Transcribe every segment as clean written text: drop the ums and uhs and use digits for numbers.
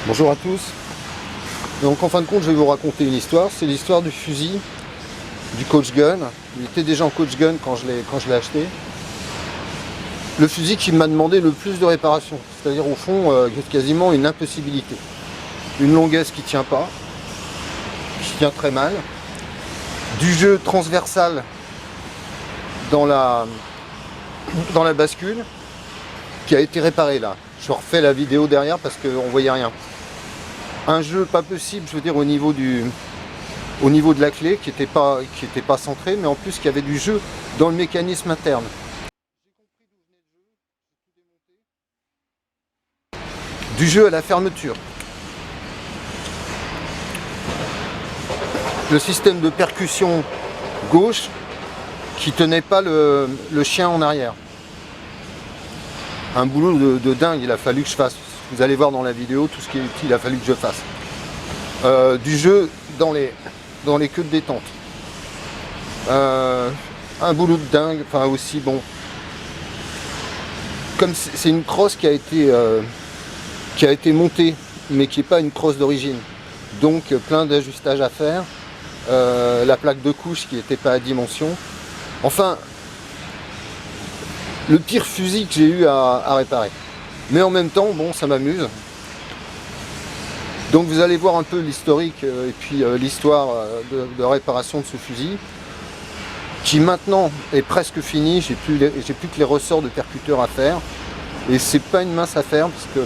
Bonjour à tous. Donc en fin de compte je vais vous raconter une histoire, c'est l'histoire du fusil du Coach Gun. Il était déjà en Coach Gun quand je l'ai acheté. Le fusil qui m'a demandé le plus de réparation, c'est-à-dire au fond quasiment une impossibilité. Une longuesse qui tient pas, qui tient très mal, du jeu transversal dans la bascule qui a été réparé là. Je refais la vidéo derrière parce qu'on voyait rien. Un jeu pas possible, je veux dire au niveau de la clé qui était pas centré, mais en plus qu'il y avait du jeu dans le mécanisme interne. Du jeu à la fermeture. Le système de percussion gauche qui tenait pas le chien en arrière. Un boulot de dingue, il a fallu que je fasse. Vous allez voir dans la vidéo tout ce qu'il a fallu que je fasse. Du jeu dans les queues de détente. Un boulot de dingue, enfin aussi bon. Comme c'est une crosse qui a été montée, mais qui n'est pas une crosse d'origine. Donc plein d'ajustages à faire. La plaque de couche qui n'était pas à dimension. Enfin, le pire fusil que j'ai eu à réparer. Mais en même temps, bon, ça m'amuse. Donc vous allez voir un peu l'historique et puis l'histoire de réparation de ce fusil, qui maintenant est presque fini. J'ai plus que les ressorts de percuteur à faire. Et c'est pas une mince affaire parce que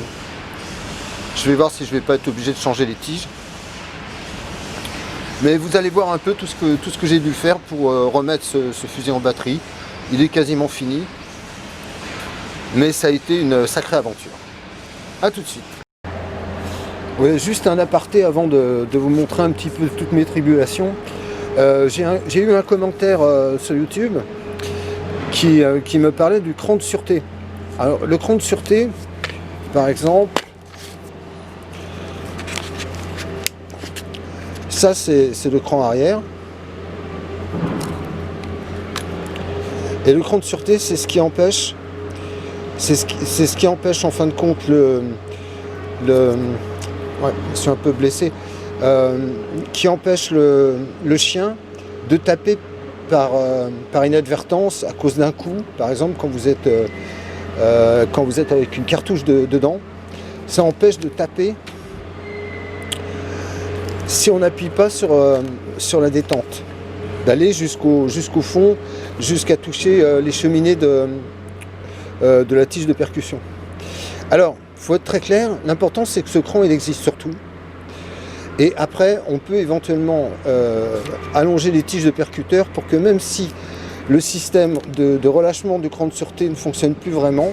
je vais voir si je vais pas être obligé de changer les tiges. Mais vous allez voir un peu tout ce que j'ai dû faire pour remettre ce fusil en batterie. Il est quasiment fini. Mais ça a été une sacrée aventure. A tout de suite. Ouais, juste un aparté avant de vous montrer un petit peu toutes mes tribulations. J'ai eu un commentaire sur YouTube qui me parlait du cran de sûreté. Alors le cran de sûreté, par exemple, ça c'est le cran arrière. Et le cran de sûreté, c'est ce qui empêche en fin de compte ouais, je suis un peu blessé, qui empêche le chien de taper par inadvertance à cause d'un coup, par exemple quand vous êtes avec une cartouche dedans, ça empêche de taper si on n'appuie pas sur la détente, d'aller jusqu'au fond, jusqu'à toucher les cheminées de la tige de percussion. Alors, il faut être très clair, l'important c'est que ce cran il existe surtout. Et après, on peut éventuellement allonger les tiges de percuteur pour que même si le système de relâchement du cran de sûreté ne fonctionne plus vraiment,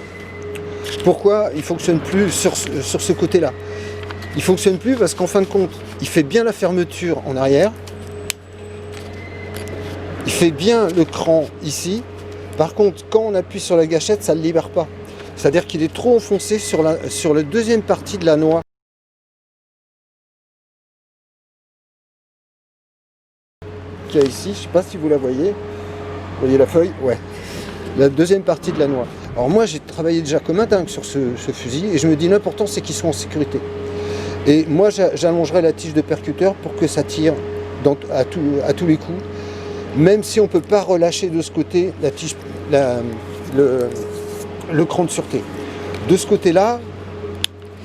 pourquoi il ne fonctionne plus sur ce côté-là? Il ne fonctionne plus parce qu'en fin de compte, il fait bien la fermeture en arrière, il fait bien le cran ici. Par contre, quand on appuie sur la gâchette, ça ne le libère pas. C'est-à-dire qu'il est trop enfoncé sur la deuxième partie de la noix. Qu'il y a ici, je ne sais pas si vous la voyez. Vous voyez la feuille? Ouais. La deuxième partie de la noix. Alors moi, j'ai travaillé déjà comme un dingue sur ce fusil et je me dis l'important c'est qu'il soit en sécurité. Et moi, j'allongerai la tige de percuteur pour que ça tire à tous les coups. Même si on ne peut pas relâcher de ce côté la tige, le cran de sûreté. De ce côté-là,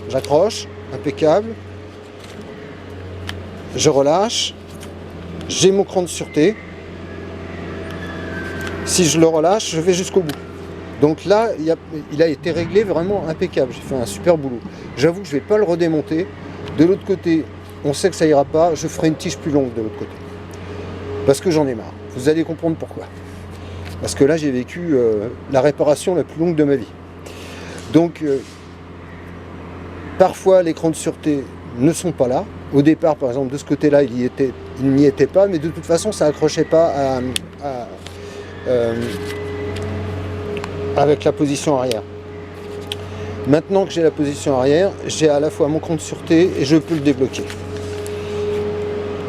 j'accroche, impeccable. Je relâche. J'ai mon cran de sûreté. Si je le relâche, je vais jusqu'au bout. Donc là, il a été réglé vraiment impeccable. J'ai fait un super boulot. J'avoue que je ne vais pas le redémonter. De l'autre côté, on sait que ça ira pas. Je ferai une tige plus longue de l'autre côté. Parce que j'en ai marre. Vous allez comprendre pourquoi. Parce que là, j'ai vécu la réparation la plus longue de ma vie. Donc, parfois, les crans de sûreté ne sont pas là. Au départ, par exemple, de ce côté-là, il n'y était pas. Mais de toute façon, ça n'accrochait pas avec la position arrière. Maintenant que j'ai la position arrière, j'ai à la fois mon cran de sûreté et je peux le débloquer.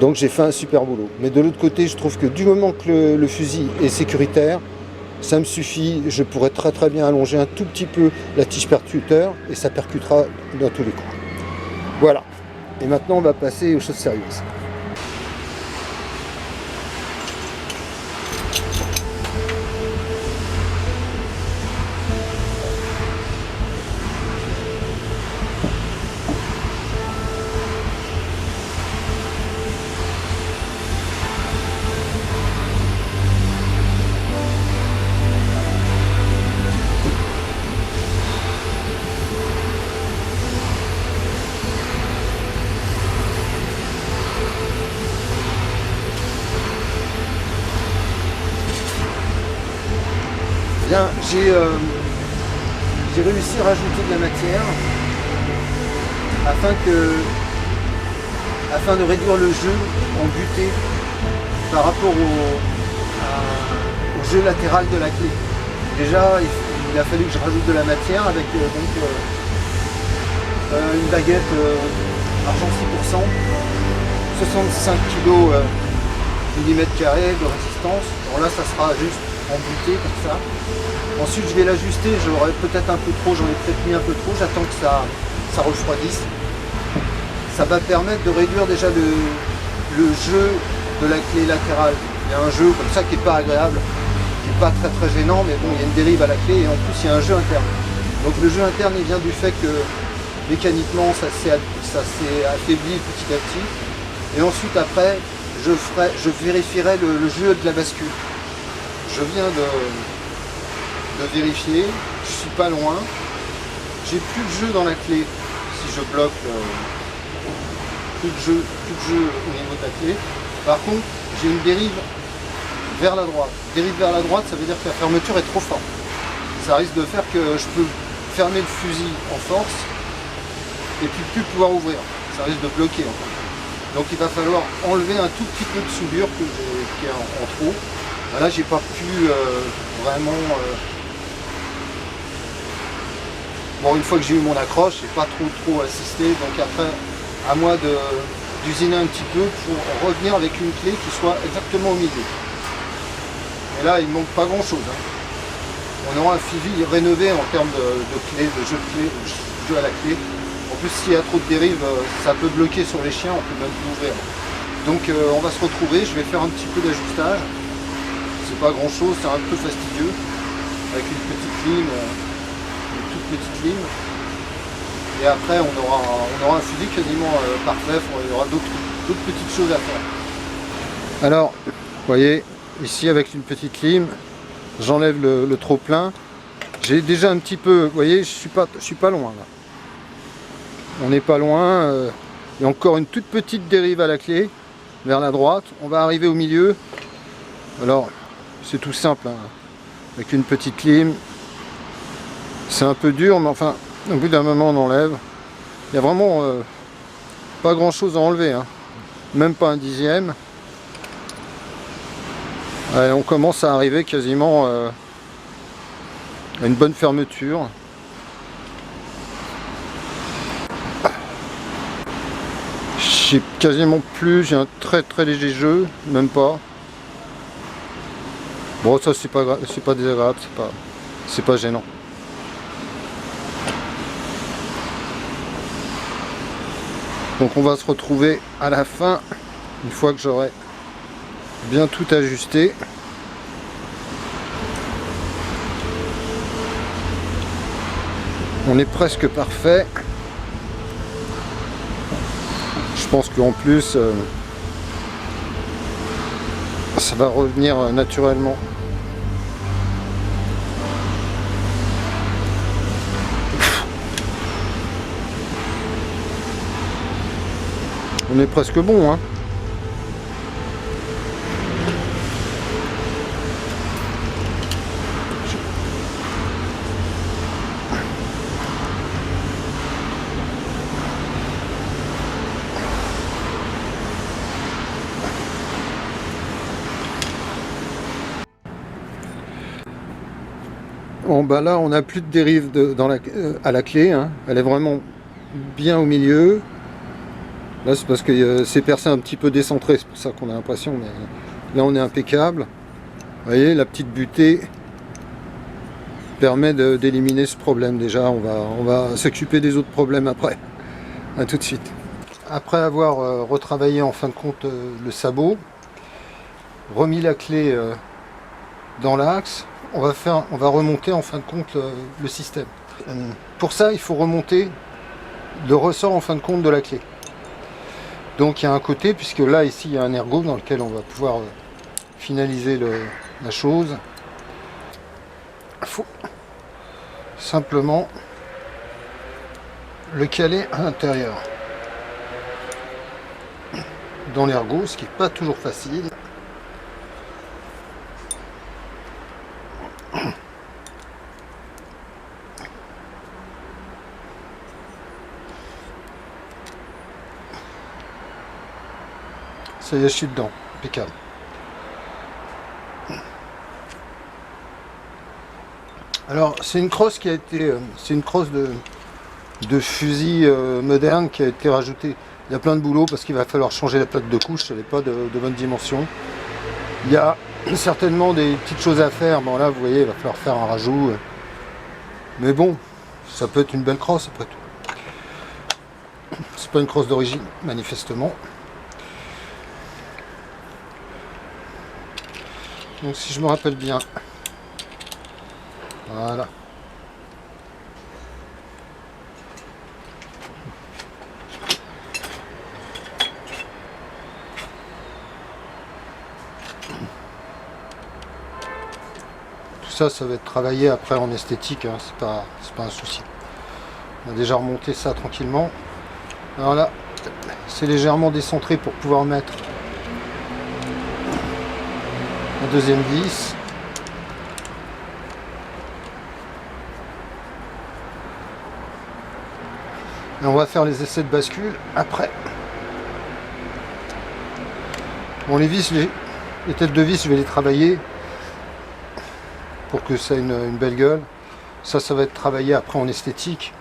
Donc j'ai fait un super boulot. Mais de l'autre côté, je trouve que du moment que le fusil est sécuritaire, ça me suffit. Je pourrais très bien allonger un tout petit peu la tige percuteur et ça percutera dans tous les coups. Voilà. Et maintenant on va passer aux choses sérieuses. Bien, j'ai réussi à rajouter de la matière afin de réduire le jeu en butée par rapport au jeu latéral de la clé. Déjà, il a fallu que je rajoute de la matière avec une baguette argent 6%, 65 kg millimètres carrés de résistance. Alors là, ça sera juste en butée comme ça. Ensuite, je vais l'ajuster. J'aurais peut-être un peu trop, j'en ai peut-être mis un peu trop. J'attends que ça refroidisse. Ça va permettre de réduire déjà le jeu de la clé latérale. Il y a un jeu comme ça qui n'est pas agréable, qui n'est pas très très gênant, mais bon, il y a une dérive à la clé et en plus il y a un jeu interne. Donc le jeu interne il vient du fait que mécaniquement ça s'est affaibli petit à petit. Et ensuite après, je vérifierai le jeu de la bascule. Je viens de vérifier, je suis pas loin. J'ai plus de jeu dans la clé si je bloque. Plus de jeu au niveau de la clé. Par contre, j'ai une dérive vers la droite. Dérive vers la droite, ça veut dire que la fermeture est trop forte. Ça risque de faire que je peux fermer le fusil en force et puis plus pouvoir ouvrir. Ça risque de bloquer en fait. Donc il va falloir enlever un tout petit peu de soudure qui est en trop. Là, j'ai pas pu vraiment... Bon, une fois que j'ai eu mon accroche, j'ai pas trop assisté. Donc après, à moi d'usiner un petit peu pour revenir avec une clé qui soit exactement au milieu. Et là, il ne manque pas grand chose. On aura un fusil rénové en termes de clé, de jeu de clé, de jeu à la clé. En plus, s'il y a trop de dérives, ça peut bloquer sur les chiens, on peut même plus ouvrir. Donc on va se retrouver, je vais faire un petit peu d'ajustage. C'est pas grand chose, c'est un peu fastidieux. Avec une petite lime, une toute petite lime. Et après on aura un fusil quasiment parfait, il y aura d'autres petites choses à faire. Alors, vous voyez, ici avec une petite lime, j'enlève le trop plein. J'ai déjà un petit peu, vous voyez, je suis pas loin là. On n'est pas loin, il y a encore une toute petite dérive à la clé, vers la droite. On va arriver au milieu. Alors, c'est tout simple, hein. Avec une petite lime. C'est un peu dur, mais enfin, au bout d'un moment on enlève. Il n'y a vraiment pas grand chose à enlever, hein. Même pas un dixième. Allez, on commence à arriver quasiment à une bonne fermeture. J'ai quasiment plus, j'ai un très léger jeu, même pas. Bon, ça c'est pas désagréable, c'est pas gênant. Donc on va se retrouver à la fin, une fois que j'aurai bien tout ajusté. On est presque parfait. Je pense qu'en plus, ça va revenir naturellement. On est presque bon, hein. Bon bah là on n'a plus de dérive à la clé, hein. Elle est vraiment bien au milieu. Là c'est parce que c'est percé un petit peu décentré, c'est pour ça qu'on a l'impression, mais là on est impeccable. Vous voyez, la petite butée permet d'éliminer ce problème déjà. On va s'occuper des autres problèmes après. A tout de suite. Après avoir retravaillé en fin de compte le sabot, remis la clé dans l'axe, on va remonter en fin de compte le système. Pour ça, il faut remonter le ressort en fin de compte de la clé. Donc il y a un côté, puisque là ici il y a un ergot dans lequel on va pouvoir finaliser la chose. Il faut simplement le caler à l'intérieur dans l'ergot, ce qui n'est pas toujours facile. Ça y est, je suis dedans, impeccable. Alors c'est une crosse qui a été, c'est une crosse de fusil moderne qui a été rajoutée. Il y a plein de boulot parce qu'il va falloir changer la plaque de couche, elle n'est pas de bonne dimension. Il y a certainement des petites choses à faire. Bon là vous voyez, il va falloir faire un rajout. Mais bon, ça peut être une belle crosse après tout. C'est pas une crosse d'origine, manifestement. Donc si je me rappelle bien, voilà. Tout ça, ça va être travaillé après en esthétique, hein. C'est pas un souci. On a déjà remonté ça tranquillement. Alors là, c'est légèrement décentré pour pouvoir mettre la deuxième vis. Et on va faire les essais de bascule après. Bon, les vis, les têtes de vis, je vais les travailler pour que ça ait une belle gueule. Ça va être travaillé après en esthétique.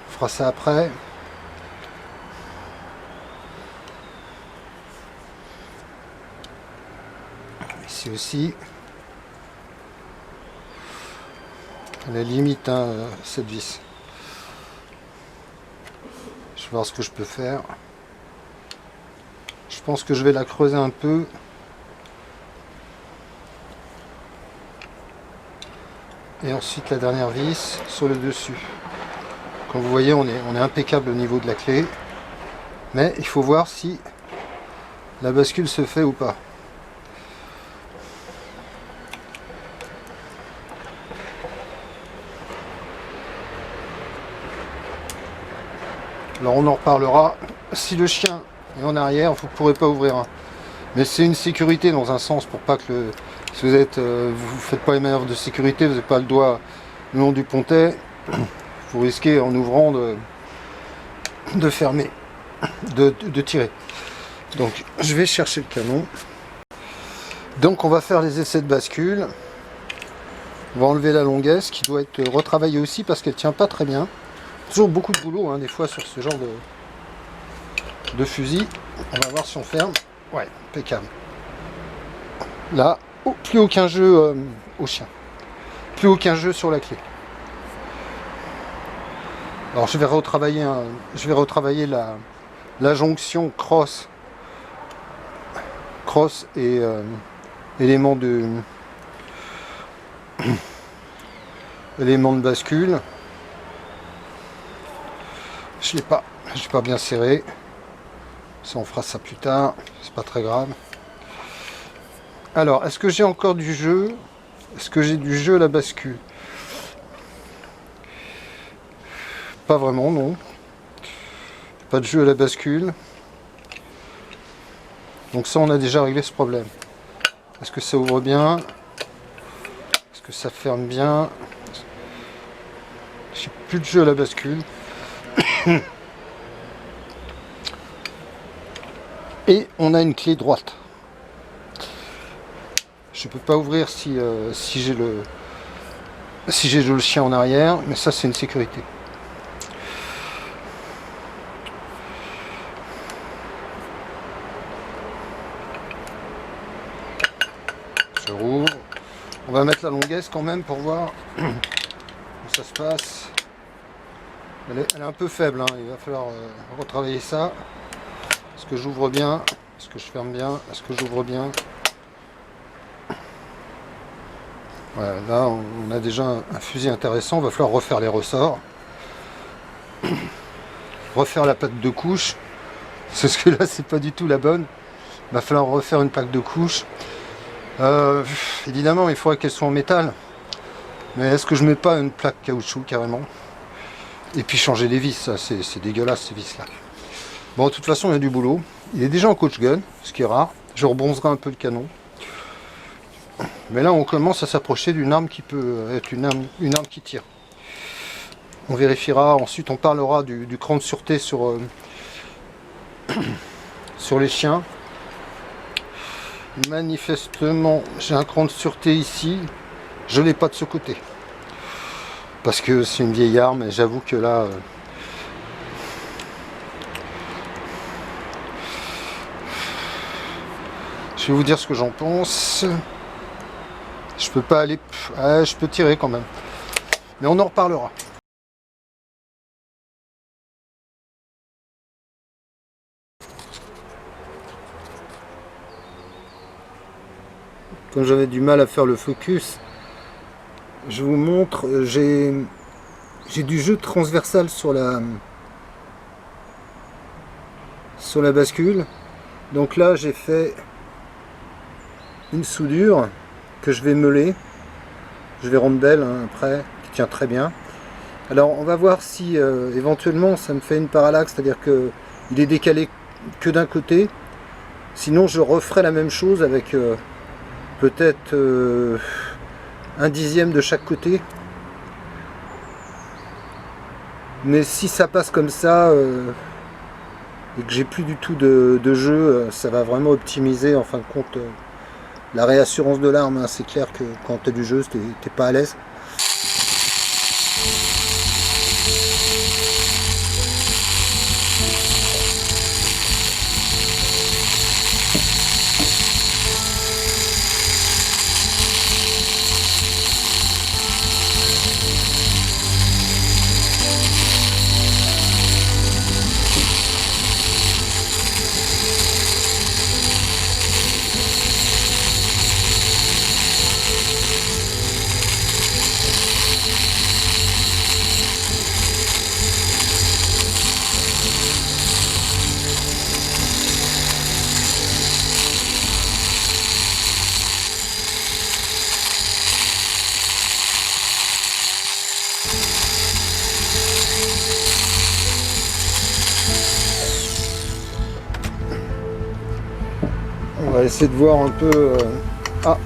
On fera ça après. Ici aussi. À la limite, hein, cette vis. Je vais voir ce que je peux faire. Je pense que je vais la creuser un peu. Et ensuite la dernière vis sur le dessus. Comme vous voyez, on est impeccable au niveau de la clé. Mais il faut voir si la bascule se fait ou pas. Alors on en reparlera. Si le chien est en arrière, vous ne pourrez pas ouvrir un. Mais c'est une sécurité dans un sens pour pas que si vous faites pas les manœuvres de sécurité, vous n'avez pas le doigt le long du pontet, vous risquez en ouvrant de fermer, de tirer. Donc je vais chercher le canon. Donc on va faire les essais de bascule. On va enlever la longuesse qui doit être retravaillée aussi parce qu'elle tient pas très bien. Toujours beaucoup de boulot hein, des fois sur ce genre de fusil. On va voir si on ferme. Ouais, impeccable. Là, plus aucun jeu au chien. Plus aucun jeu sur la clé. Alors je vais retravailler la jonction cross et élément de bascule. Je l'ai pas bien serré. Ça, on fera ça plus tard, c'est pas très grave. Alors, est-ce que j'ai encore du jeu? Est-ce que j'ai du jeu à la bascule? Pas vraiment, non. Pas de jeu à la bascule. Donc ça, on a déjà réglé ce problème. Est-ce que ça ouvre bien? Est-ce que ça ferme bien? J'ai plus de jeu à la bascule. Et on a une clé droite. Je peux pas ouvrir si j'ai le chien en arrière, mais ça c'est une sécurité. Je rouvre. On va mettre la longuesse quand même pour voir où ça se passe. Elle est un peu faible, hein. Il va falloir retravailler ça. Est-ce que j'ouvre bien? Est-ce que je ferme bien? Est-ce que j'ouvre bien? Voilà, là on a déjà un fusil intéressant. Il va falloir refaire les ressorts. Refaire la plaque de couche. Parce que là c'est pas du tout la bonne. Il va falloir refaire une plaque de couche. Évidemment il faudrait qu'elle soit en métal. Mais est-ce que je mets pas une plaque caoutchouc carrément? Et puis changer les vis, ça c'est dégueulasse ces vis là. Bon, de toute façon il y a du boulot. Il est déjà en coach gun, ce qui est rare. Je rebronzerai un peu le canon. Mais là on commence à s'approcher d'une arme qui peut être une arme qui tire. On vérifiera, ensuite on parlera du cran de sûreté sur, sur les chiens. Manifestement j'ai un cran de sûreté ici, je l'ai pas de ce côté. Parce que c'est une vieille arme et j'avoue que là... je vais vous dire ce que j'en pense. Je peux pas aller... je peux tirer quand même. Mais on en reparlera. Quand j'avais du mal à faire le focus, je vous montre, j'ai du jeu transversal sur la bascule. Donc là j'ai fait une soudure que je vais meuler. Je vais rendre belle hein, après, qui tient très bien. Alors on va voir si éventuellement ça me fait une parallaxe, c'est-à-dire que il est décalé que d'un côté. Sinon je referai la même chose avec peut-être 1/10 de chaque côté. Mais si ça passe comme ça et que j'ai plus du tout de jeu, ça va vraiment optimiser en fin de compte la réassurance de l'arme. Hein. C'est clair que quand tu as du jeu, t'es pas à l'aise. On va essayer de voir un peu... Ah,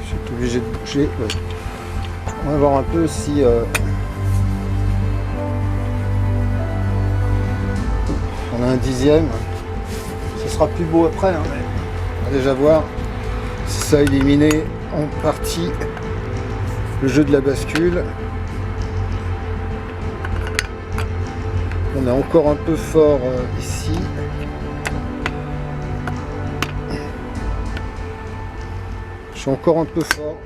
je suis obligé de bouger. Ouais. On va voir un peu si... on a un 10e. Ce sera plus beau après. Hein. On va déjà voir si ça a éliminé en partie le jeu de la bascule. On est encore un peu fort ici. Je suis encore un peu fort.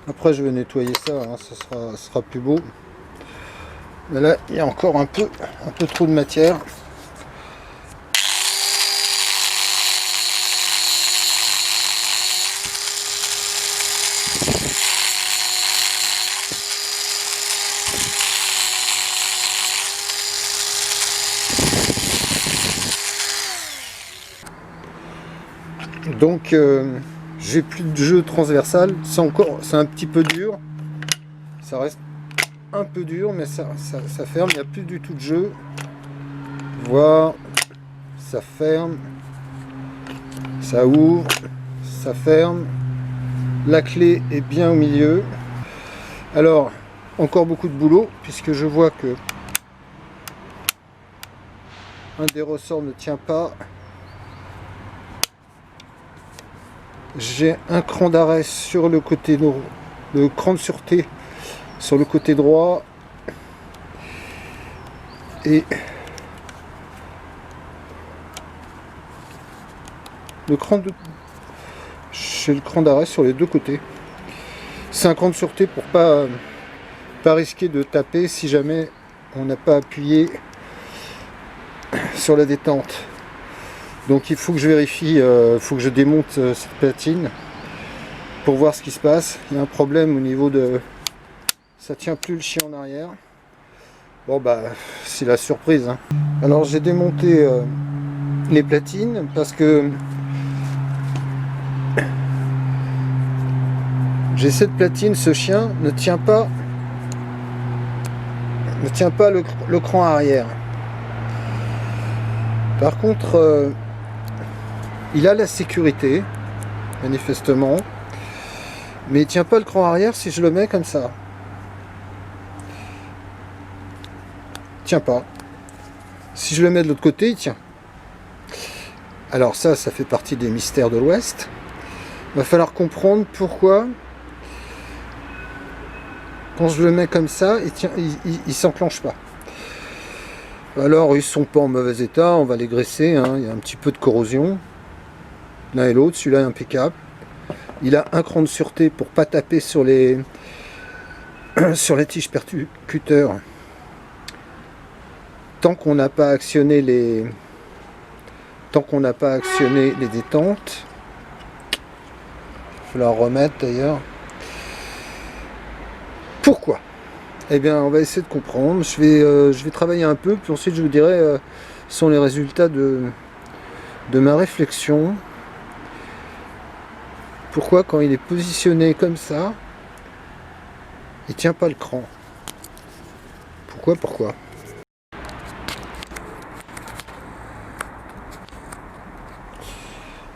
Après je vais nettoyer ça, hein, ça sera plus beau. Mais là il y a encore un peu trop de matière. Donc j'ai plus de jeu transversal, c'est un petit peu dur, ça reste un peu dur mais ça ferme, il n'y a plus du tout de jeu. Voir, ça ferme, ça ouvre, ça ferme, la clé est bien au milieu. Alors encore beaucoup de boulot puisque je vois que un des ressorts ne tient pas. J'ai un cran d'arrêt sur le côté droit, le cran de sûreté sur le côté droit et j'ai le cran d'arrêt sur les deux côtés. C'est un cran de sûreté pour pas risquer de taper si jamais on n'a pas appuyé sur la détente. Donc il faut que je vérifie, faut que je démonte cette platine pour voir ce qui se passe. Il y a un problème au niveau de... ça tient plus le chien en arrière. Bon bah c'est la surprise, hein. Alors j'ai démonté les platines parce que j'ai cette platine, ce chien ne tient pas le cran arrière. Par contre, il a la sécurité, manifestement, mais il tient pas le cran arrière si je le mets comme ça. Il tient pas. Si je le mets de l'autre côté, il tient. Alors ça fait partie des mystères de l'Ouest. Il va falloir comprendre pourquoi, quand je le mets comme ça, il s'enclenche pas. Alors ils sont pas en mauvais état, on va les graisser, hein. Il y a un petit peu de corrosion. L'un et l'autre, celui-là est impeccable. Il a un cran de sûreté pour pas taper sur les tiges percuteurs tant qu'on n'a pas actionné les détentes. Il va falloir remettre d'ailleurs. Pourquoi? Eh bien, on va essayer de comprendre. Je vais travailler un peu, puis ensuite je vous dirai sont les résultats de ma réflexion. Pourquoi, quand il est positionné comme ça, il tient pas le cran? Pourquoi?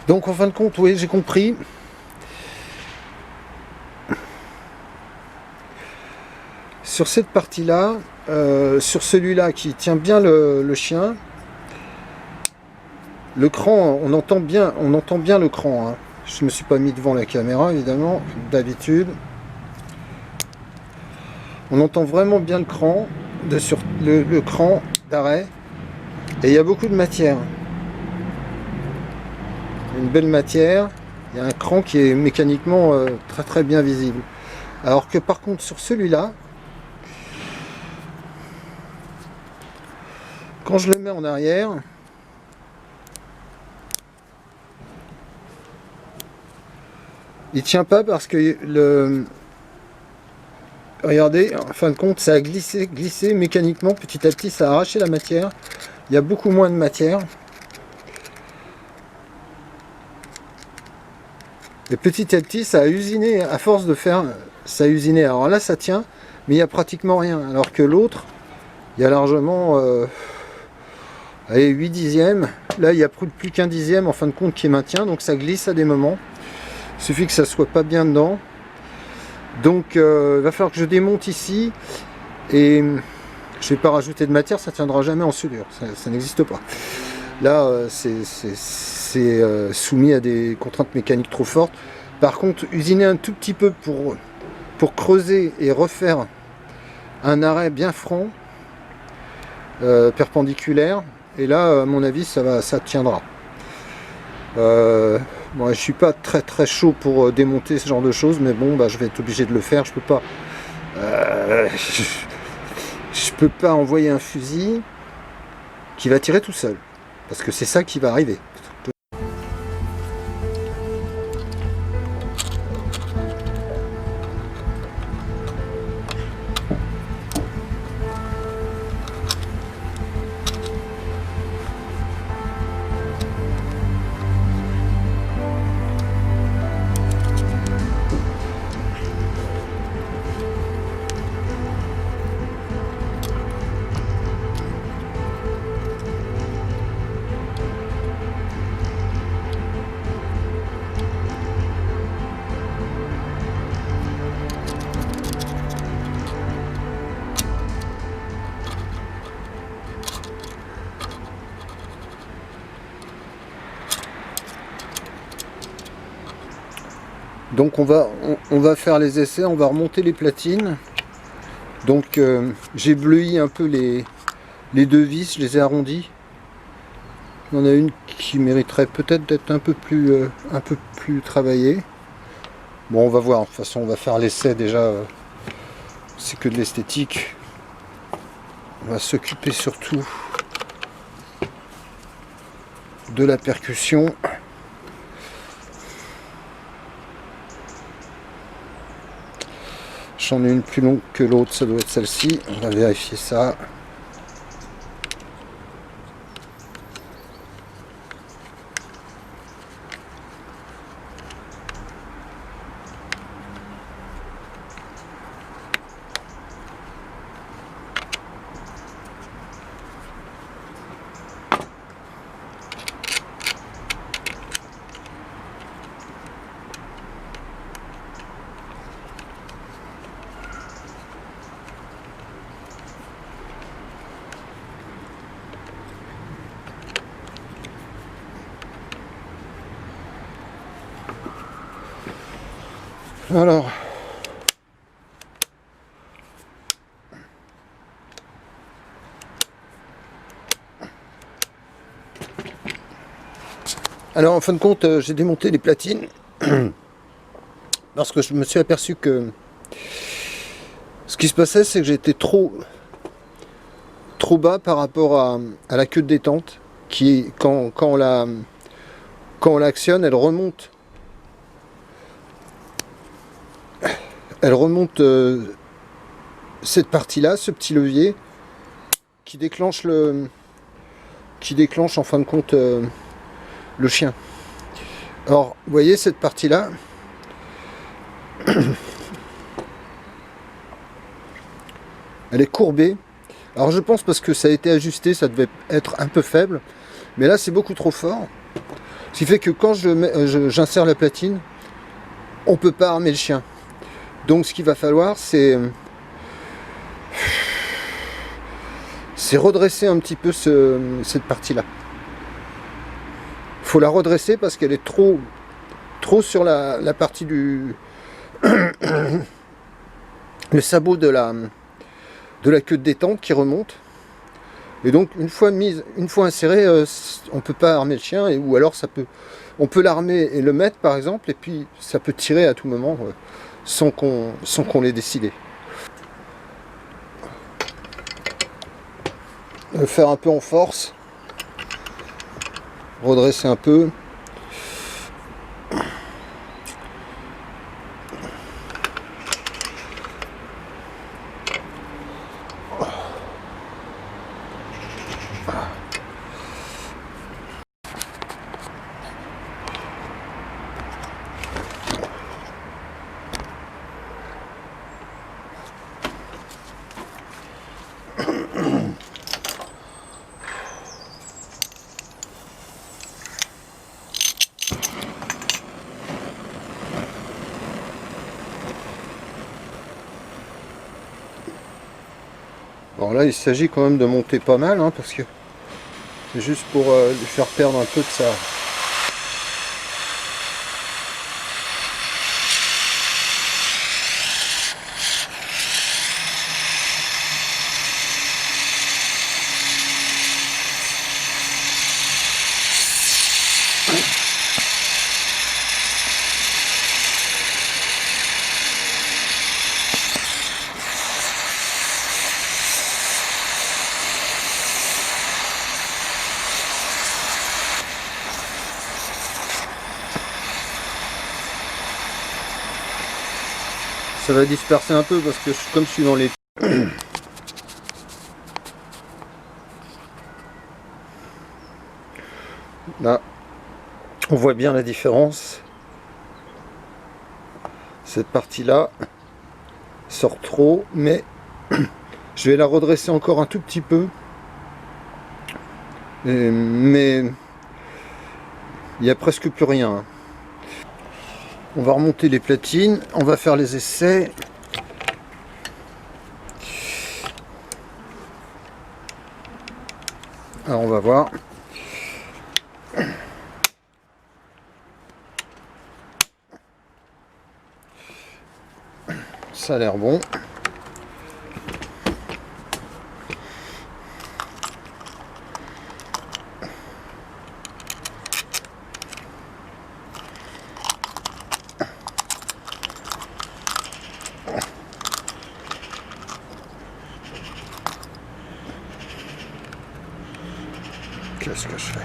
Donc, en fin de compte, oui, j'ai compris. Sur cette partie-là, sur celui-là qui tient bien le chien, le cran, on entend bien le cran, hein. Je ne me suis pas mis devant la caméra, évidemment, d'habitude. On entend vraiment bien le cran, le cran d'arrêt. Et il y a beaucoup de matière. Une belle matière. Il y a un cran qui est mécaniquement très bien visible. Alors que par contre, sur celui-là, quand je le mets en arrière, il tient pas parce que regardez, en fin de compte, ça a glissé mécaniquement, petit à petit, ça a arraché la matière. Il y a beaucoup moins de matière. Et petit à petit, ça a usiné, à force de faire, ça a usiné. Alors là, ça tient, mais il n'y a pratiquement rien. Alors que l'autre, il y a largement 8 dixièmes. Là, il n'y a plus qu'un dixième, en fin de compte, qui maintient. Donc ça glisse à des moments. Il suffit que ça soit pas bien dedans. Donc il va falloir que je démonte ici. Et je vais pas rajouter de matière, ça tiendra jamais en soudure. Ça n'existe pas. Là, c'est soumis à des contraintes mécaniques trop fortes. Par contre, usiner un tout petit peu pour creuser et refaire un arrêt bien franc, perpendiculaire. Et là, à mon avis, ça tiendra. Bon, je suis pas très chaud pour démonter ce genre de choses, mais bon, bah, je vais être obligé de le faire. Je peux pas envoyer un fusil qui va tirer tout seul, parce que c'est ça qui va arriver. Donc on va faire les essais, on va remonter les platines. Donc j'ai bleui un peu les deux vis, je les ai arrondis. Il y en a une qui mériterait peut-être d'être un peu plus travaillée. Bon, on va voir. De toute façon, on va faire l'essai déjà. C'est que de l'esthétique. On va s'occuper surtout de la percussion. J'en ai une plus longue que l'autre, ça doit être celle-ci. On va vérifier ça. Alors, en fin de compte, j'ai démonté les platines parce que je me suis aperçu que ce qui se passait, c'est que j'étais trop bas par rapport à la queue de détente qui, quand on l'actionne, elle remonte. Elle remonte cette partie-là, ce petit levier, qui déclenche en fin de compte le chien. Alors, vous voyez cette partie-là, elle est courbée. Alors je pense parce que ça a été ajusté, ça devait être un peu faible, mais là c'est beaucoup trop fort. Ce qui fait que quand j'insère la platine, on peut pas armer le chien. Donc ce qu'il va falloir, c'est redresser un petit peu cette partie-là. Il faut la redresser parce qu'elle est trop sur la partie du le sabot de la queue de détente qui remonte. Et donc une fois inséré, on peut pas armer le chien, ou alors on peut l'armer et le mettre par exemple, et puis ça peut tirer à tout moment sans qu'on l'ait décidé. Le faire un peu en force, redresser un peu. Alors là, il s'agit quand même de monter pas mal, hein, parce que c'est juste pour lui faire perdre un peu de sa... Ça va disperser un peu parce que comme je suis dans les... Là, on voit bien la différence. Cette partie-là sort trop, mais je vais la redresser encore un tout petit peu. Mais il n'y a presque plus rien. On va remonter les platines, on va faire les essais. Alors on va voir. Ça a l'air bon. ce que je fais.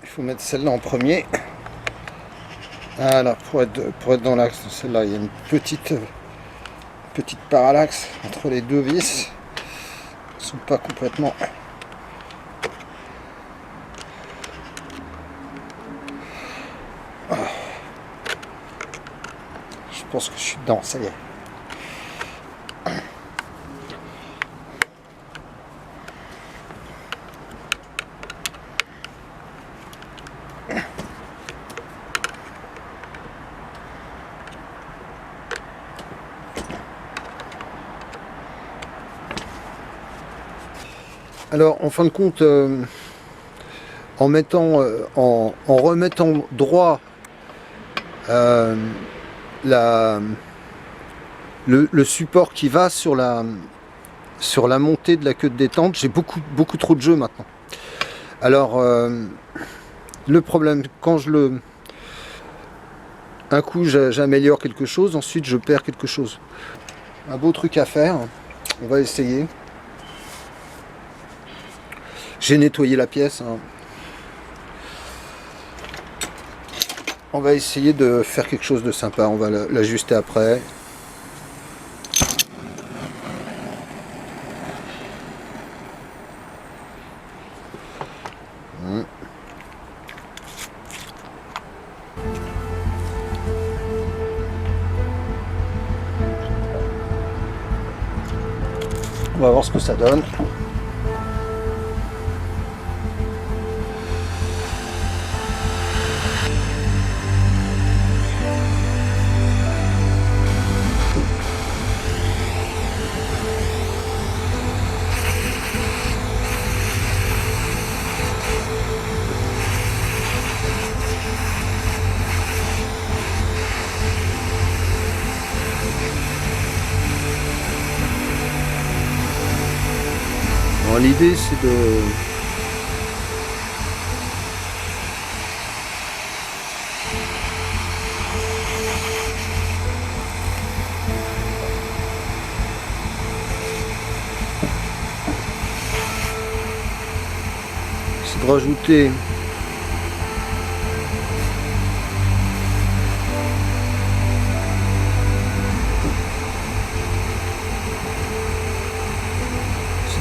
Il faut mettre celle-là en premier. Voilà, pour être dans l'axe, celle-là, il y a une petite parallaxe entre les deux vis. Ils ne sont pas complètement... Je pense que je suis dedans, ça y est. Alors, en fin de compte, en remettant droit le support qui va sur la montée de la queue de détente, j'ai beaucoup trop de jeu maintenant. Alors, le problème, quand un coup j'améliore quelque chose, ensuite je perds quelque chose. Un beau truc à faire, on va essayer. J'ai nettoyé la pièce. Hein. On va essayer de faire quelque chose de sympa. On va l'ajuster après. On va voir ce que ça donne. L'idée c'est de rajouter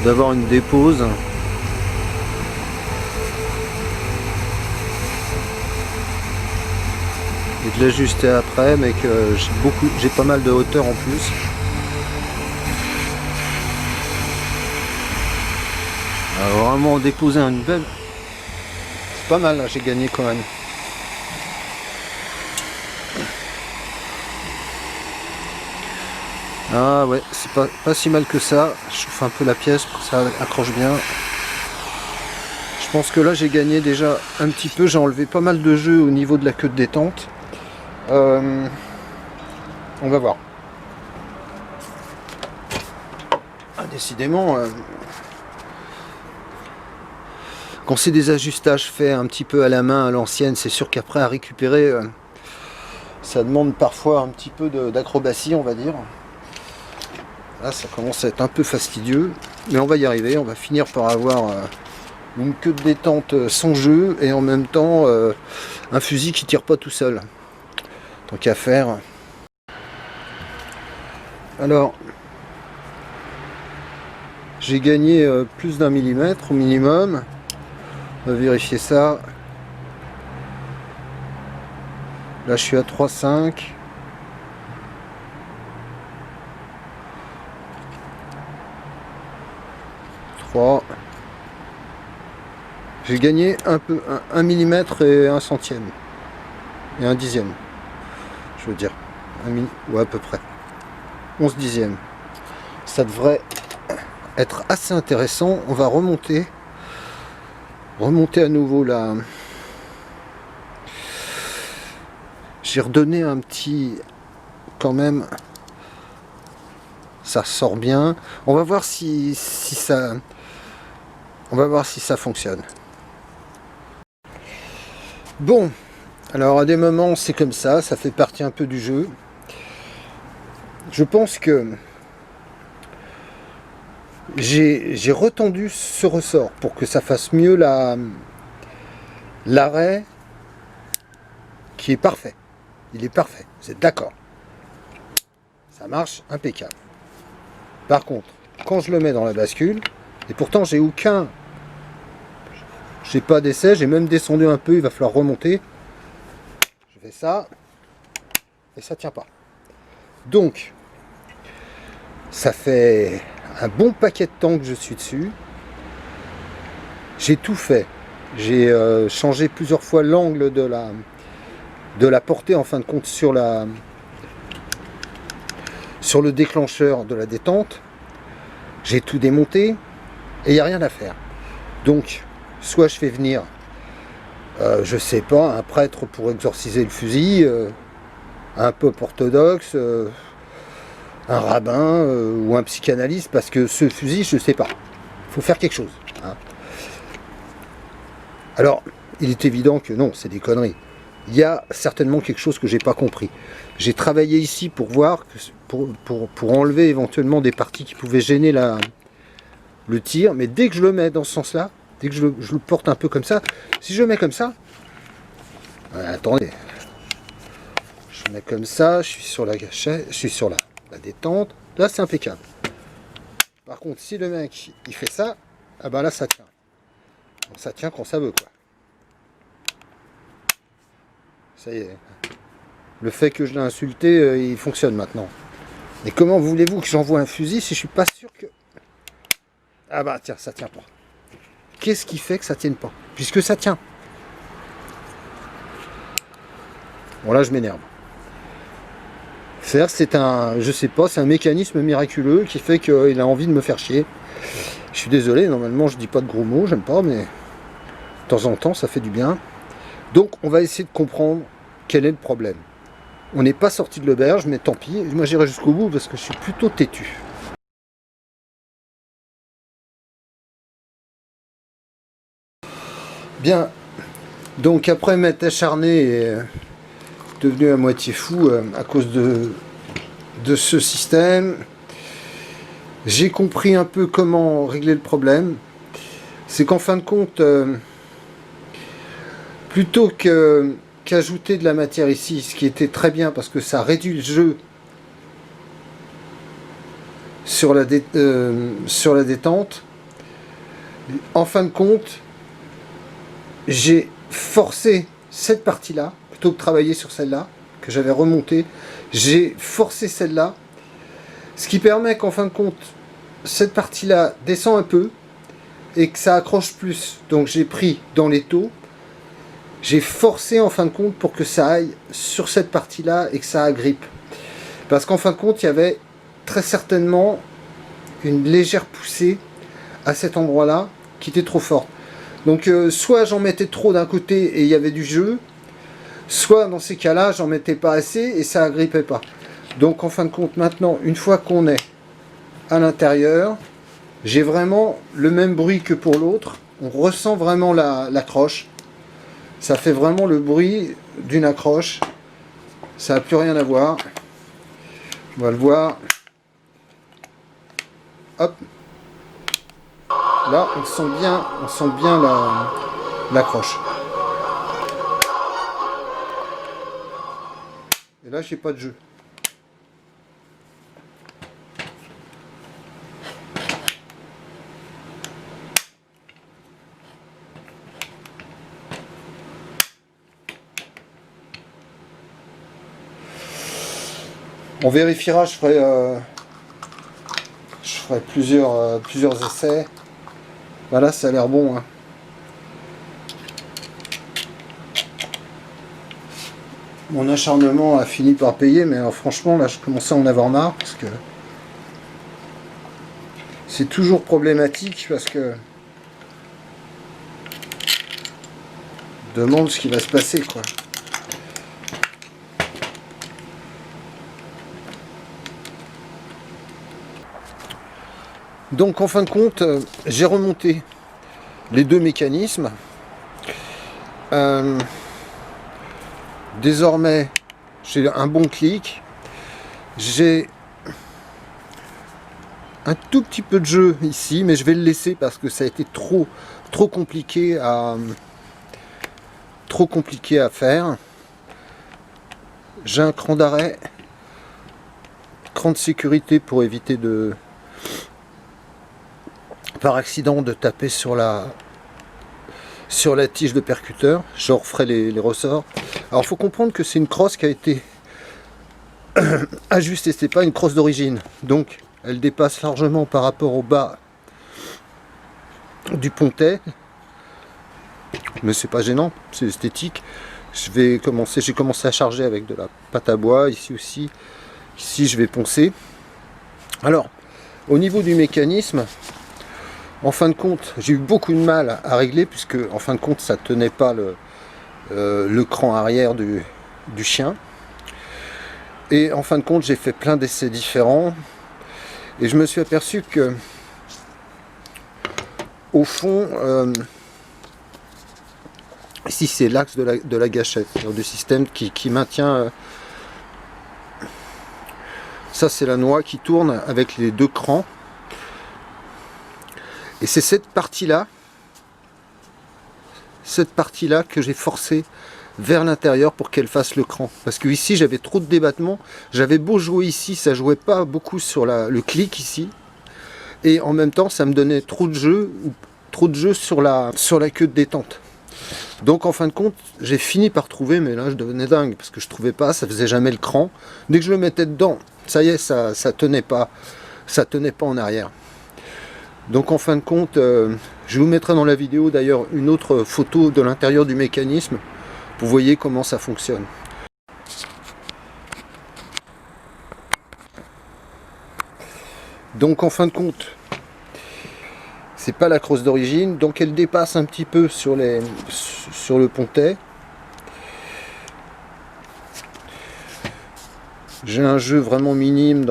d'avoir une dépose et de l'ajuster après, mais que j'ai pas mal de hauteur en plus. On va vraiment déposer une belle. C'est pas mal là, j'ai gagné quand même. Ah ouais, c'est pas si mal que ça. Je chauffe un peu la pièce pour que ça accroche bien. Je pense que là j'ai gagné déjà un petit peu. J'ai enlevé pas mal de jeux au niveau de la queue de détente. On va voir. Ah, décidément, quand c'est des ajustages faits un petit peu à la main, à l'ancienne, c'est sûr qu'après à récupérer, ça demande parfois un petit peu d'acrobatie, on va dire. Là, ça commence à être un peu fastidieux, mais on va y arriver. On va finir par avoir une queue de détente sans jeu et en même temps un fusil qui tire pas tout seul. Tant qu'à faire. Alors, j'ai gagné plus d'1 millimètre au minimum. On va vérifier ça. Là, je suis à 3,5. J'ai gagné un peu 1 millimètre et 1 centième et 1 dixième, je veux dire ouais, à peu près 11 dixièmes. Ça devrait être assez intéressant. On va remonter à nouveau là. J'ai redonné un petit quand même. Ça sort bien. On va voir si ça. On va voir si ça fonctionne. Bon, alors à des moments c'est comme ça fait partie un peu du jeu. Je pense que j'ai retendu ce ressort pour que ça fasse mieux l'arrêt qui est parfait. Il est parfait, vous êtes d'accord? Ça marche impeccable. Par contre, quand je le mets dans la bascule, et pourtant j'ai pas d'essai, j'ai même descendu un peu, il va falloir remonter. Je fais ça, et ça tient pas. Donc, ça fait un bon paquet de temps que je suis dessus. J'ai tout fait. J'ai changé plusieurs fois l'angle de la portée, en fin de compte, sur le déclencheur de la détente. J'ai tout démonté, et il n'y a rien à faire. Donc, soit je fais venir, je sais pas, un prêtre pour exorciser le fusil, un peuple orthodoxe, un rabbin ou un psychanalyste, parce que ce fusil, je sais pas. Il faut faire quelque chose. Hein. Alors, il est évident que non, c'est des conneries. Il y a certainement quelque chose que j'ai pas compris. J'ai travaillé ici pour voir, pour enlever éventuellement des parties qui pouvaient gêner le tir, mais dès que je le mets dans ce sens-là, dès que je le porte un peu comme ça, si je le mets comme ça, attendez, je mets comme ça, je suis sur la gâchette, je suis sur la détente, là c'est impeccable. Par contre, si le mec il fait ça, ah ben là ça tient. Donc, ça tient quand ça veut, quoi. Ça y est. Le fait que je l'ai insulté, il fonctionne maintenant. Et comment voulez-vous que j'envoie un fusil si je suis pas sûr que... Ah bah tiens, ça tient pas. Qu'est-ce qui fait que ça tienne pas? Puisque ça tient. Bon là je m'énerve. C'est un, je sais pas, c'est un mécanisme miraculeux qui fait qu'il a envie de me faire chier. Je suis désolé, normalement je dis pas de gros mots, j'aime pas, mais de temps en temps ça fait du bien. Donc on va essayer de comprendre quel est le problème. On n'est pas sorti de l'auberge, mais tant pis, moi j'irai jusqu'au bout parce que je suis plutôt têtu. Bien, donc après m'être acharné et devenu à moitié fou à cause de ce système, j'ai compris un peu comment régler le problème. C'est qu'en fin de compte, plutôt qu'ajouter de la matière ici, ce qui était très bien parce que ça réduit le jeu sur la détente, en fin de compte, j'ai forcé cette partie-là, plutôt que de travailler sur celle-là, que j'avais remontée, j'ai forcé celle-là, ce qui permet qu'en fin de compte, cette partie-là descend un peu, et que ça accroche plus. Donc j'ai pris dans l'étau, j'ai forcé en fin de compte pour que ça aille sur cette partie-là et que ça agrippe. Parce qu'en fin de compte, il y avait très certainement une légère poussée à cet endroit-là qui était trop forte. Donc soit j'en mettais trop d'un côté et il y avait du jeu, soit dans ces cas-là, j'en mettais pas assez et ça agrippait pas. Donc en fin de compte, maintenant, une fois qu'on est à l'intérieur, j'ai vraiment le même bruit que pour l'autre. On ressent vraiment l'accroche. Ça fait vraiment le bruit d'une accroche. Ça n'a plus rien à voir. On va le voir. Hop. Là, on sent bien l'accroche. Et là, j'ai pas de jeu. On vérifiera, je ferai plusieurs essais. Voilà, ça a l'air bon. Hein. Mon acharnement a fini par payer, mais alors, franchement, là, je commençais à en avoir marre parce que c'est toujours problématique parce que je demande ce qui va se passer, quoi. Donc en fin de compte, j'ai remonté les deux mécanismes. Désormais, j'ai un bon clic. J'ai un tout petit peu de jeu ici, mais je vais le laisser parce que ça a été trop compliqué à faire. J'ai un cran d'arrêt, cran de sécurité pour éviter de par accident de taper sur la tige de percuteur. Je referai les ressorts. Alors faut comprendre que c'est une crosse qui a été ajustée, c'est pas une crosse d'origine, donc elle dépasse largement par rapport au bas du pontet, mais c'est pas gênant, c'est esthétique. J'ai commencé à charger avec de la pâte à bois ici aussi. Ici je vais poncer. Alors au niveau du mécanisme, en fin de compte, j'ai eu beaucoup de mal à régler puisque en fin de compte ça tenait pas le cran arrière du chien. Et en fin de compte, j'ai fait plein d'essais différents et je me suis aperçu que au fond, ici c'est l'axe de la gâchette, du système qui maintient. Ça c'est la noix qui tourne avec les deux crans. Et c'est cette partie-là que j'ai forcé vers l'intérieur pour qu'elle fasse le cran. Parce que ici j'avais trop de débattement. J'avais beau jouer ici, ça jouait pas beaucoup sur le clic ici. Et en même temps ça me donnait trop de jeu sur la queue de détente. Donc en fin de compte, j'ai fini par trouver, mais là je devenais dingue parce que je trouvais pas, ça faisait jamais le cran. Dès que je le mettais dedans, ça y est, ça tenait pas en arrière. Donc en fin de compte, je vous mettrai dans la vidéo d'ailleurs une autre photo de l'intérieur du mécanisme. Vous voyez comment ça fonctionne. Donc en fin de compte, c'est pas la crosse d'origine, donc elle dépasse un petit peu sur le pontet. J'ai un jeu vraiment minime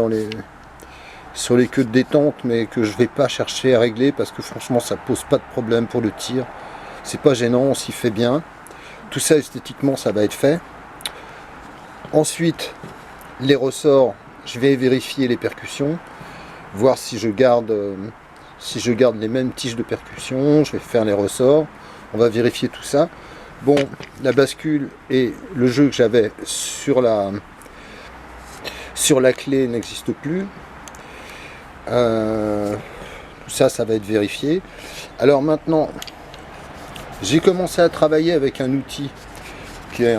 sur les queues de détente, mais que je vais pas chercher à régler parce que franchement ça pose pas de problème pour le tir. C'est pas gênant, on s'y fait bien. Tout ça esthétiquement ça va être fait. Ensuite les ressorts, je vais vérifier les percussions, voir si je garde les mêmes tiges de percussion. Je vais faire les ressorts, on va vérifier tout ça. Bon, la bascule et le jeu que j'avais sur la clé n'existe plus. Tout ça va être vérifié. Alors maintenant, j'ai commencé à travailler avec un outil qui est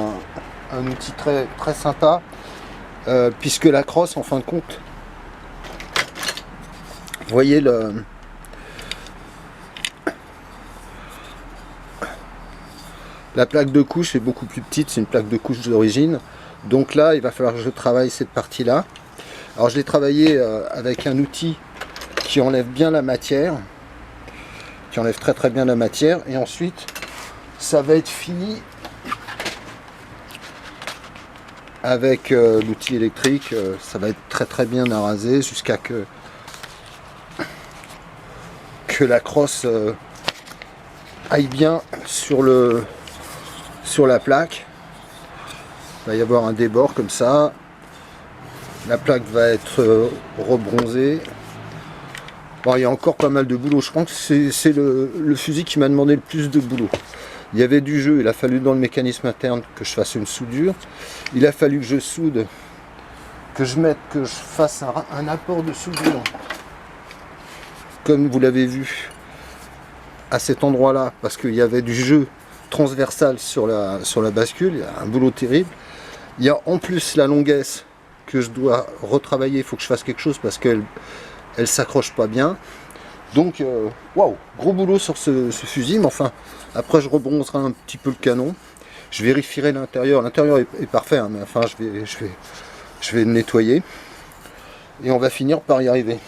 un outil très sympa, puisque la crosse, en fin de compte, vous voyez La plaque de couche est beaucoup plus petite, c'est une plaque de couche d'origine. Donc là, il va falloir que je travaille cette partie-là. Alors je l'ai travaillé avec un outil qui enlève bien la matière, qui enlève très très bien la matière. Et ensuite, ça va être fini avec l'outil électrique. Ça va être très très bien arasé jusqu'à que la crosse aille bien sur la plaque. Il va y avoir un débord comme ça. La plaque va être rebronzée. Bon, il y a encore pas mal de boulot. Je crois que c'est le fusil qui m'a demandé le plus de boulot. Il y avait du jeu, il a fallu dans le mécanisme interne que je fasse une soudure. Il a fallu que je soude, que je fasse un apport de soudure. Comme vous l'avez vu à cet endroit-là, parce qu'il y avait du jeu transversal sur la bascule, il y a un boulot terrible. Il y a en plus la longuesse que je dois retravailler, il faut que je fasse quelque chose parce qu'elle s'accroche pas bien. Donc, waouh, gros boulot sur ce fusil, mais enfin, après je rebronzerai un petit peu le canon. Je vérifierai l'intérieur. L'intérieur est parfait, hein, mais enfin, je vais le nettoyer. Et on va finir par y arriver.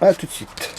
A tout de suite.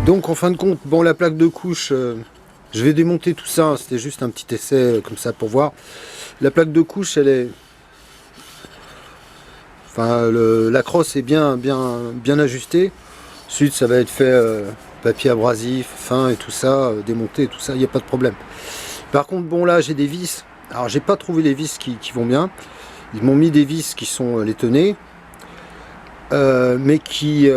Donc en fin de compte, bon, la plaque de couche, je vais démonter tout ça, c'était juste un petit essai comme ça pour voir. La plaque de couche, elle est... Enfin, la crosse est bien ajustée. Ensuite, ça va être fait papier abrasif, fin et tout ça, démonté et tout ça, il n'y a pas de problème. Par contre, bon, là, j'ai des vis. Alors, j'ai pas trouvé les vis qui vont bien. Ils m'ont mis des vis qui sont laitonnées, mais qui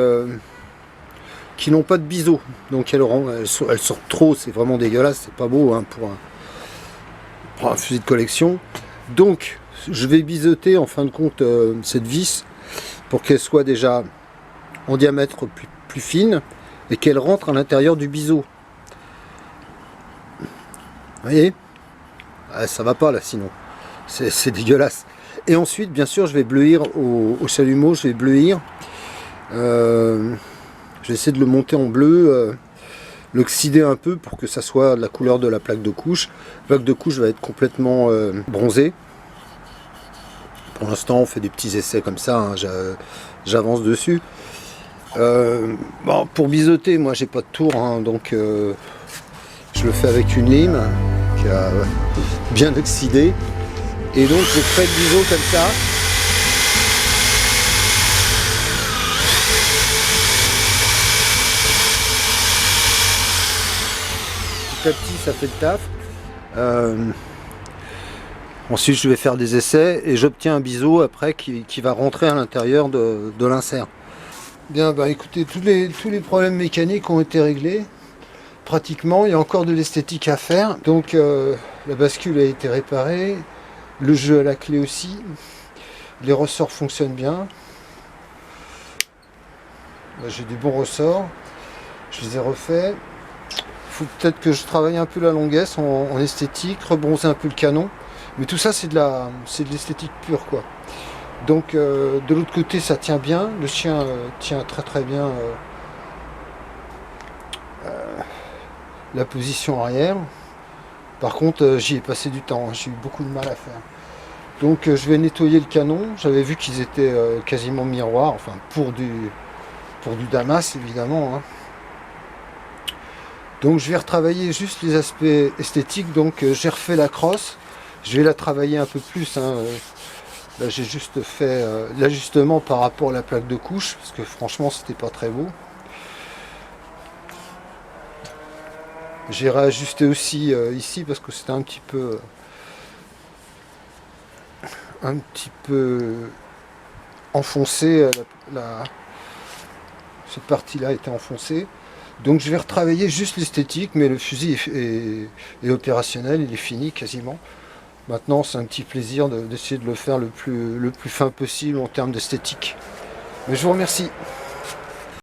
n'ont pas de biseau. Donc, elles sortent trop, c'est vraiment dégueulasse, c'est pas beau hein, pour un fusil de collection. Donc, je vais biseauter en fin de compte cette vis pour qu'elle soit déjà en diamètre plus fine et qu'elle rentre à l'intérieur du biseau. Vous voyez, ça va pas là sinon, c'est dégueulasse. Et ensuite bien sûr je vais bleuir au chalumeau, je vais bleuir, je vais essayer de le monter en bleu, l'oxyder un peu pour que ça soit de la couleur de la plaque de couche. La plaque de couche va être complètement bronzée. Pour l'instant on fait des petits essais comme ça, hein, j'avance dessus. Bon, pour biseauter, moi j'ai pas de tour, hein, donc je le fais avec une lime qui a bien oxydé. Et donc je fais le biseau comme ça. Petit à petit ça fait le taf. Ensuite je vais faire des essais et j'obtiens un biseau après qui va rentrer à l'intérieur de l'insert. Bien, bah écoutez, tous les problèmes mécaniques ont été réglés. Pratiquement, il y a encore de l'esthétique à faire. Donc la bascule a été réparée, le jeu à la clé aussi, les ressorts fonctionnent bien. J'ai des bons ressorts, je les ai refaits. Il faut peut-être que je travaille un peu la longuesse en esthétique, rebronzer un peu le canon. Mais tout ça c'est de l'esthétique pure quoi. Donc de l'autre côté ça tient bien, le chien tient très bien la position arrière. Par contre j'y ai passé du temps, hein, j'ai eu beaucoup de mal à faire. Donc je vais nettoyer le canon, j'avais vu qu'ils étaient quasiment miroirs, enfin pour du damas évidemment. Hein. Donc je vais retravailler juste les aspects esthétiques, donc j'ai refait la crosse, je vais la travailler un peu plus. Hein, là j'ai juste fait l'ajustement par rapport à la plaque de couche, parce que franchement c'était pas très beau. J'ai réajusté aussi ici parce que c'était un petit peu enfoncé, cette partie là était enfoncée. Donc je vais retravailler juste l'esthétique, mais le fusil est opérationnel, il est fini quasiment. Maintenant c'est un petit plaisir d'essayer de le faire le plus fin possible en termes d'esthétique. Mais je vous remercie.